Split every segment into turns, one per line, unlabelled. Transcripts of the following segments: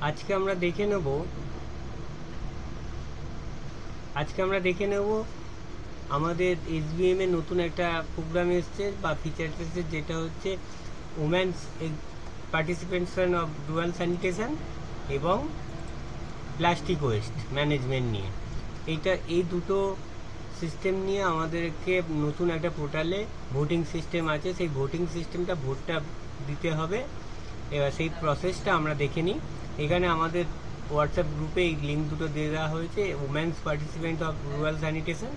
আজকে আমরা দেখে নেব আমাদের এসবিএম এ নতুন একটা প্রোগ্রাম এসছে বা ফিচার্স এসছে, যেটা হচ্ছে women's participation of rural sanitation এবং প্লাস্টিক ওয়েস্ট ম্যানেজমেন্ট নিয়ে। এই দুটো সিস্টেম নিয়ে আমাদেরকে নতুন একটা পোর্টালে ভোটিং সিস্টেম আছে, সেই ভোটিং সিস্টেমটা ভোটটা দিতে হবে। এবার সেই প্রসেসটা আমরা দেখে নিই। এখানে আমাদের হোয়াটসঅ্যাপ গ্রুপে এই লিঙ্ক দুটো দিয়ে দেওয়া হয়েছে, women's participant of rural sanitation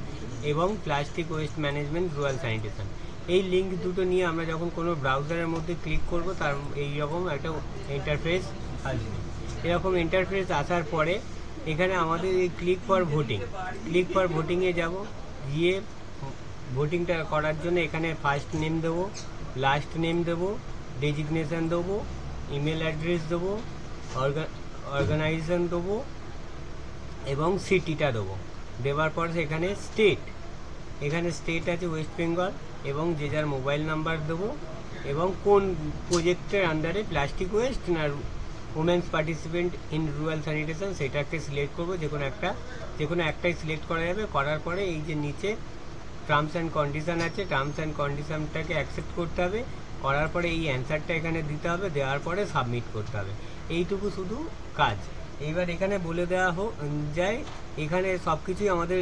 এবং plastic waste management rural sanitation. এই লিঙ্ক দুটো নিয়ে আমরা যখন কোনো ব্রাউজারের মধ্যে ক্লিক করব, তার এইরকম একটা ইন্টারফেস আসবে। এরকম ইন্টারফেস আসার পরে এখানে আমাদের এই ক্লিক ফর ভোটিংয়ে যাব। গিয়ে ভোটিংটা করার জন্য এখানে ফার্স্ট নেম দেবো, লাস্ট নেম দেবো, ডেজিগনেশন দেবো, ইমেল অ্যাড্রেস দেবো, অর্গানাইজেশন দেবো এবং সিটিটা দেবো। দেওয়ার পর এখানে স্টেট আছে ওয়েস্ট বেঙ্গল, এবং যে যার মোবাইল নাম্বার দেবো এবং কোন প্রজেক্টের আন্ডারে প্লাস্টিক ওয়েস্ট না women's participant in rural sanitation সেটাকে সিলেক্ট করবো। যে কোনো একটাই সিলেক্ট করা যাবে। করার পরে এই যে নিচে টার্মস অ্যান্ড কন্ডিশন আছে, টার্মস অ্যান্ড কন্ডিশনটাকে অ্যাকসেপ্ট করতে হবে। করার পরে এই অ্যান্সারটা এখানে দিতে হবে, দেওয়ার পরে সাবমিট করতে হবে। এইটুকু শুধু কাজ। এইবার এখানে বলে দেওয়া যায়, এখানে সব কিছুই আমাদের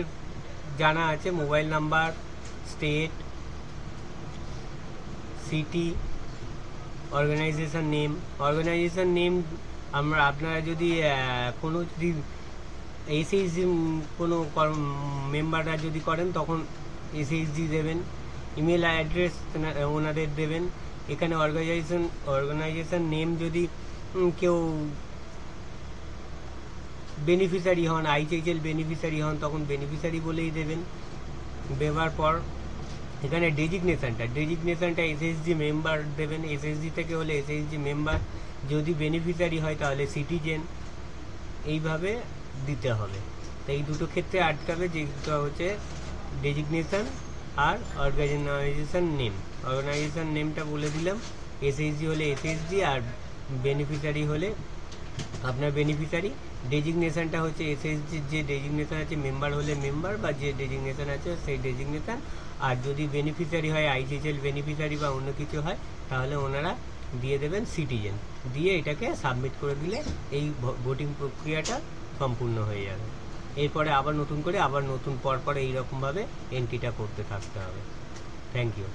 জানা আছে, mobile number, state, city, organisation name. আপনারা যদি কোনো যদি এসএইচজি কোনো মেম্বাররা যদি করেন তখন এসএইচজি দেবেন। ইমেল অ্যাড্রেস ওনাদের দেবেন। এখানে অর্গানাইজেশন নেম যদি কেউ বেনিফিশিয়ারি হন, আইসিএইচএল বেনিফিশিয়ারি হন, তখন বেনিফিশিয়ারি বলেই দেবেন। দেওয়ার পর এখানে ডেজিগনেশনটা এসএসজি মেম্বার দেবেন। এসএসজি থেকে হলে এসএসজি মেম্বার, যদি বেনিফিশিয়ারি হয় তাহলে সিটিজেন। এইভাবে দিতে হবে। তো এই দুটো ক্ষেত্রে আটকাবে, যেটা হচ্ছে ডেজিগনেশন আর অর্গানাইজেশন নেমটা বলে দিলাম। এসএসজি হলে এসএসজি, আর বেনিফিশিয়ারি হলে আপনার বেনিফিশিয়ারি। ডেজিগনেশনটা হচ্ছে এসএসজির যে ডেজিগনেশন আছে, মেম্বার হলে মেম্বার বা যে ডেজিগনেশন আছে সেই ডেজিগনেশন। আর যদি বেনিফিশিয়ারি হয় আইসিএইচএল বেনিফিশিয়ারি বা অন্য কিছু হয়, তাহলে ওনারা দিয়ে দেবেন সিটিজেন। দিয়ে এটাকে সাবমিট করে দিলে এই ভোটিং প্রক্রিয়াটা সম্পূর্ণ হয়ে যাবে। এরপরে আবার নতুন পরপর এইরকমভাবে এন্ট্রিটা করতে থাকতে হবে। Thank you.